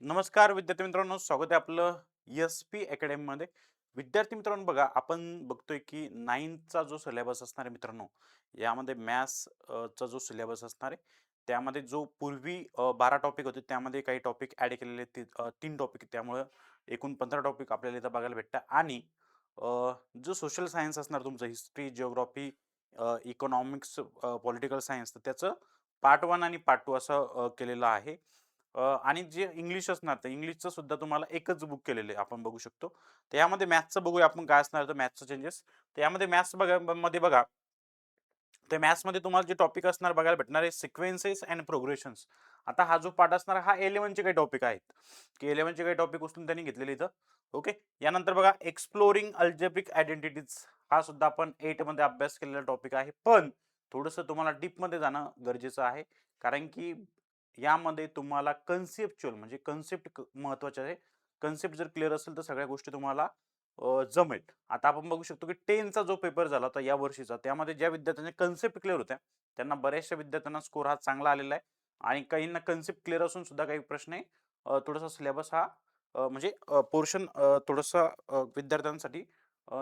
नमस्कार विद्यार्थी मित्रांनो, स्वागत आहे आपलं एस-पी अकॅडमीमध्ये. विद्यार्थी मित्रांनो बघा, आपण बघतोय की 9th जो सिलेबस असणार आहे मित्रांनो, यामध्ये मॅथ्स चा जो सिलेबस असणार आहे, त्यामध्ये जो पूर्वी 12 टॉपिक होते, त्यामध्ये काही टॉपिक ॲड केलेले आहेत. 3 टॉपिक त्यामुळं एकूण 15 टॉपिक आपल्याला इथं बघायला भेटतात आणि जो सोशल सायन्स असणार तुमचं history, geography, economics, political science, तर त्याचं पार्ट 1 आणि पार्ट 2 असं केलेलं आहे. आणि जे इंग्लिश असणार तर इंग्लिशचं सुद्धा तुम्हाला एकच बुक केलेलं आहे आपण बघू शकतो. तर यामध्ये मॅथ्सचं बघूया आपण काय असणार तर मॅथ्सचं चेंजेस. तर यामध्ये मॅथ्स बघा मध्ये बघा, तर मॅथ्समध्ये तुम्हाला जे टॉपिक असणार बघायला भेटणार आहे सिक्वेन्सेस अँड प्रोग्रेशन्स. आता हा जो पार्ट असणार हा 11चे काही टॉपिक आहेत, की 11चे काही टॉपिक उचलून त्यांनी घेतलेले इथं. ओके. यानंतर बघा एक्सप्लोरिंग अल्जेब्रिक आयडेंटिटीज, हा सुद्धा आपण 8 मध्ये अभ्यास केलेला टॉपिक आहे. पण थोडंसं तुम्हाला डीपमध्ये जाणं गरजेचं आहे. कारण की यामध्ये तुम्हाला कन्सेप्च्युअल म्हणजे कन्सेप्ट महत्त्वाचे आहे. कन्सेप्ट जर क्लिअर असेल तर सगळ्या गोष्टी तुम्हाला जमेल. आता आपण बघू शकतो की 10चा जो पेपर झाला होता या वर्षीचा, त्यामध्ये ज्या विद्यार्थ्यांच्या कन्सेप्ट क्लिअर होत्या, त्यांना बऱ्याचशा विद्यार्थ्यांना स्कोर हा चांगला आलेला आहे. आणि काहींना कन्सेप्ट क्लिअर असून सुद्धा काही प्रश्न आहे, थोडासा सिलेबस हा म्हणजे पोर्शन थोडंसं विद्यार्थ्यांसाठी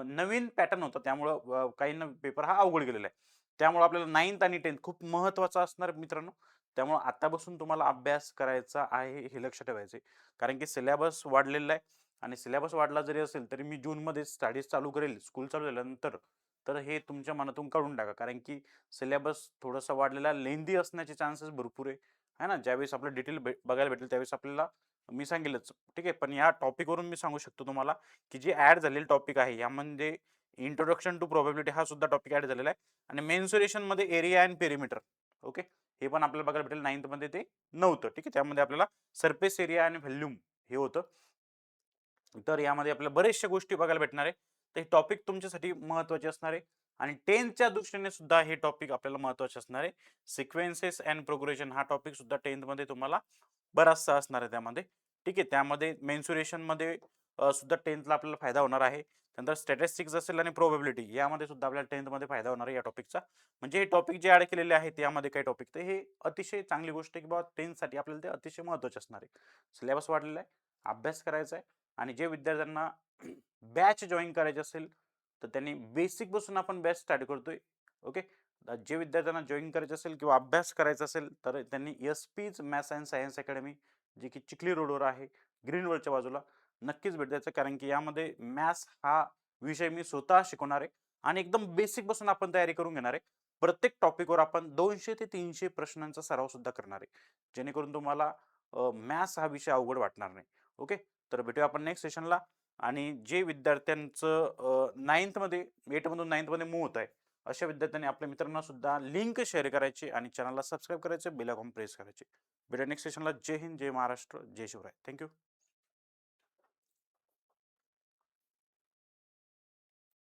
नवीन पॅटर्न होता. त्यामुळं काहींना पेपर हा अवघड गेलेला आहे. त्यामुळे आपल्याला 9th आणि 10th खूप महत्त्वाचा असणार मित्रांनो. त्यामुळे आतापासून तुम्हाला अभ्यास करायचा आहे हे लक्षात ठेवायचं आहे. कारण की सिलेबस वाढलेला आहे आणि सिलेबस वाढला जरी असेल तरी मी जूनमध्ये स्टडीज चालू करेल स्कूल चालू झाल्यानंतर. तर हे तुमच्या मनातून काढून टाका. कारण की सिलेबस थोडासा वाढलेला लेंदी असण्याचे चान्सेस भरपूर आहे. आहे ना? ज्यावेळेस आपलं डिटेल बघायला भेटेल त्यावेळेस आपल्याला मी सांगेलच. ठीक आहे. पण या टॉपिकवरून मी सांगू शकतो तुम्हाला, की जे ॲड झालेले टॉपिक आहे यामध्ये इंट्रोडक्शन टू प्रोबॅबिलिटी हा सुद्धा टॉपिक ॲड झालेला आहे आणि मेन्सुरेशनमध्ये एरिया अँड पेरिमीटर. ओके. हे पण आपल्याला बघायला भेटेल 9th मध्ये ते नव्हतं. ठीक आहे. त्यामध्ये आपल्याला सरफेस एरिया आणि व्हॉल्यूम हे होतं. तर यामध्ये आपल्याला बऱ्याचशा गोष्टी बघायला भेटणार आहे. तर हे टॉपिक तुमच्यासाठी महत्त्वाचे असणार आहे आणि 10th दृष्टीने सुद्धा हे टॉपिक आपल्याला महत्त्वाचे असणार आहे. सिक्वेन्सेस अँड प्रोग्रेशन हा टॉपिक सुद्धा 10th मध्ये तुम्हाला बराचसा असणार आहे त्यामध्ये. ठीक आहे. त्यामध्ये मेन्सुरेशनमध्ये सुद्धा 10th आपल्याला फायदा होणार आहे. नंतर स्टॅटिस्टिक्स असेल आणि प्रोबॅबिलिटी यामध्ये सुद्धा आपल्याला 10th मध्ये फायदा होणार आहे या टॉपिकचा. म्हणजे हे टॉपिक जे ॲड केलेले आहेत यामध्ये काही टॉपिक तर हे अतिशय चांगली गोष्ट आहे, की बाबा 10th साठी आपल्याला ते अतिशय महत्त्वाचे असणार आहे. सिलेबस वाढलेला आहे, अभ्यास करायचा आहे आणि जे विद्यार्थ्यांना बॅच जॉइन करायची असेल, तर त्यांनी बेसिकपासून आपण बॅच स्टार्ट करतोय. ओके. जे विद्यार्थ्यांना जॉइन करायचं असेल किंवा अभ्यास करायचा असेल, तर त्यांनी एस-पीच मॅथ्स अँड सायन्स अकॅडमी, जी की चिखली रोडवर आहे, ग्रीनवरच्या बाजूला, नक्कीच भेट द्यायचं. कारण की यामध्ये मॅथ्स हा विषय मी स्वतः शिकवणार आहे आणि एकदम बेसिकपासून आपण तयारी करून घेणार आहे. प्रत्येक टॉपिकवर आपण 200 ते 300 प्रश्नांचा सराव सुद्धा करणार आहे. जेणेकरून तुम्हाला मॅथ्स हा विषय अवघड वाटणार नाही. ओके. तर भेटूया आपण नेक्स्ट सेशनला. आणि जे विद्यार्थ्यांचं 9th मध्ये 8 मधून 9th मध्ये मूव्ह होत आहे, अशा विद्यार्थ्यांनी आपल्या मित्रांना सुद्धा लिंक शेअर करायची आणि चॅनलला सबस्क्राईब करायचे, बेल आयकॉन प्रेस करायचे. भेटूया नेक्स्ट सेशनला. जय हिंद, जय महाराष्ट्र, जय शिवराय. थँक